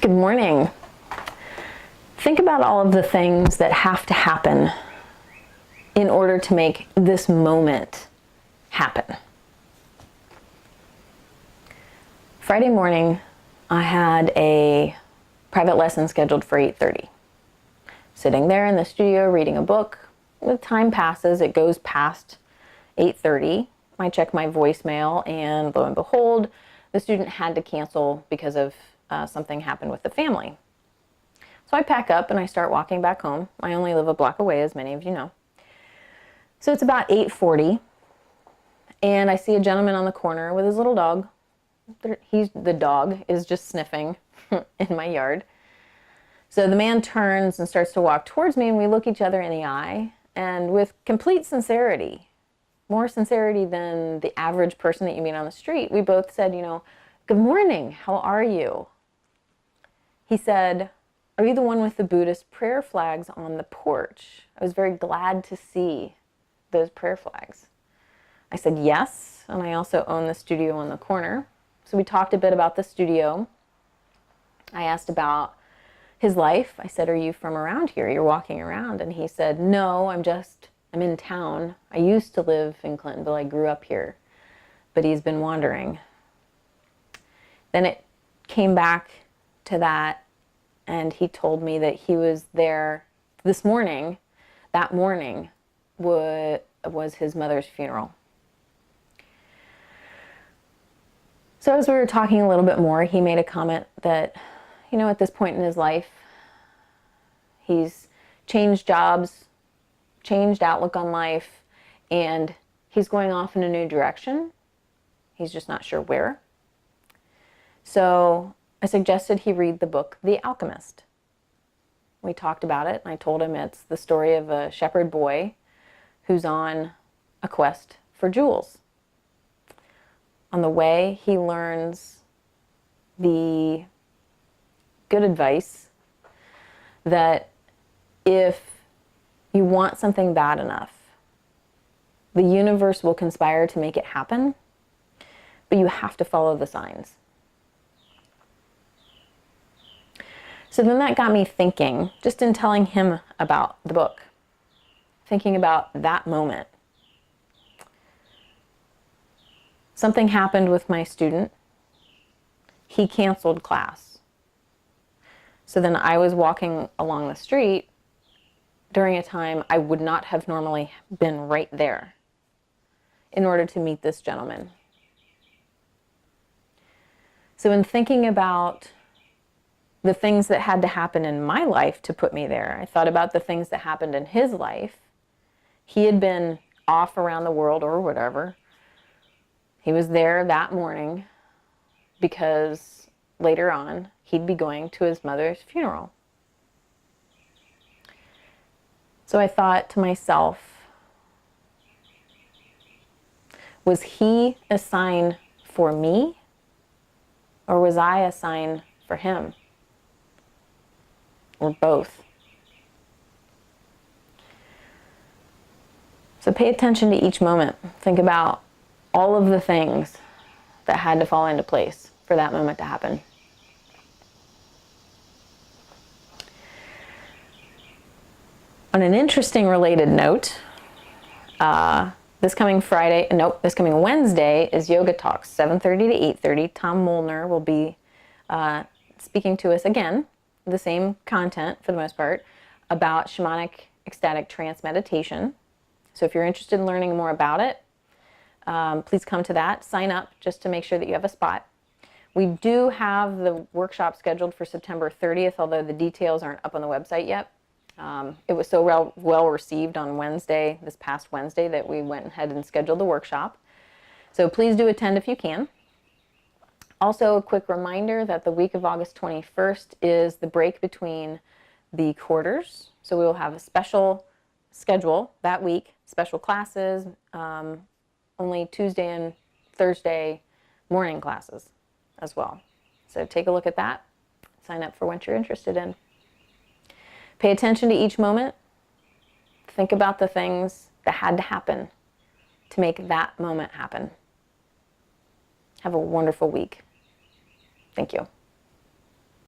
Good morning. Think about all of the things that have to happen in order to make this moment happen. Friday morning, I had a private lesson scheduled for 8:30. Sitting there in the studio reading a book. With time passes, it goes past 8:30. I check my voicemail, and lo and behold, the student had to cancel because of something happened with the family. So I pack up and I start walking back home. I only live a block away, as many of you know. So it's about 8:40, and I see a gentleman on the corner with his little dog. The dog is just sniffing in my yard. So the man turns and starts to walk towards me, and we look each other in the eye, and with complete sincerity, more sincerity than the average person that you meet on the street, we both said, "Good morning, how are you?" He said, "Are you the one with the Buddhist prayer flags on the porch? I was very glad to see those prayer flags." I said, "Yes, and I also own the studio on the corner." So we talked a bit about the studio. I asked about his life. I said, "Are you from around here? You're walking around." And he said, "No, I'm in town. I used to live in Clintonville. I grew up here." But he's been wandering. Then it came back to that, and he told me that he was there this morning. That morning was his mother's funeral. So as we were talking a little bit more, he made a comment that, at this point in his life, he's changed jobs, changed outlook on life, and he's going off in a new direction. He's just not sure where. So I suggested he read the book, The Alchemist. We talked about it, and I told him it's the story of a shepherd boy who's on a quest for jewels. On the way, he learns the good advice that if you want something bad enough, the universe will conspire to make it happen, but you have to follow the signs. So then that got me thinking, just in telling him about the book, thinking about that moment. Something happened with my student. He canceled class. So then I was walking along the street during a time I would not have normally been right there in order to meet this gentleman. So in thinking about the things that had to happen in my life to put me there, I thought about the things that happened in his life. He had been off around the world or whatever. He was there that morning because later on he'd be going to his mother's funeral. So I thought to myself, was he a sign for me, or was I a sign for him? Or both? So pay attention to each moment. Think about all of the things that had to fall into place for that moment to happen. On an interesting related note, this coming Wednesday is Yoga Talks, 7:30 to 8:30. Tom Molnar will be speaking to us again, the same content for the most part, about shamanic ecstatic trance meditation. So if you're interested in learning more about it, please come to that. Sign up just to make sure that you have a spot. We do have the workshop scheduled for September 30th, although the details aren't up on the website yet. It was so well received on Wednesday, this past Wednesday, that we went ahead and scheduled the workshop. So please do attend if you can. Also, a quick reminder that the week of August 21st is the break between the quarters. So we will have a special schedule that week, special classes, only Tuesday and Thursday morning classes as well. So take a look at that. Sign up for what you're interested in. Pay attention to each moment. Think about the things that had to happen to make that moment happen. Have a wonderful week. Thank you.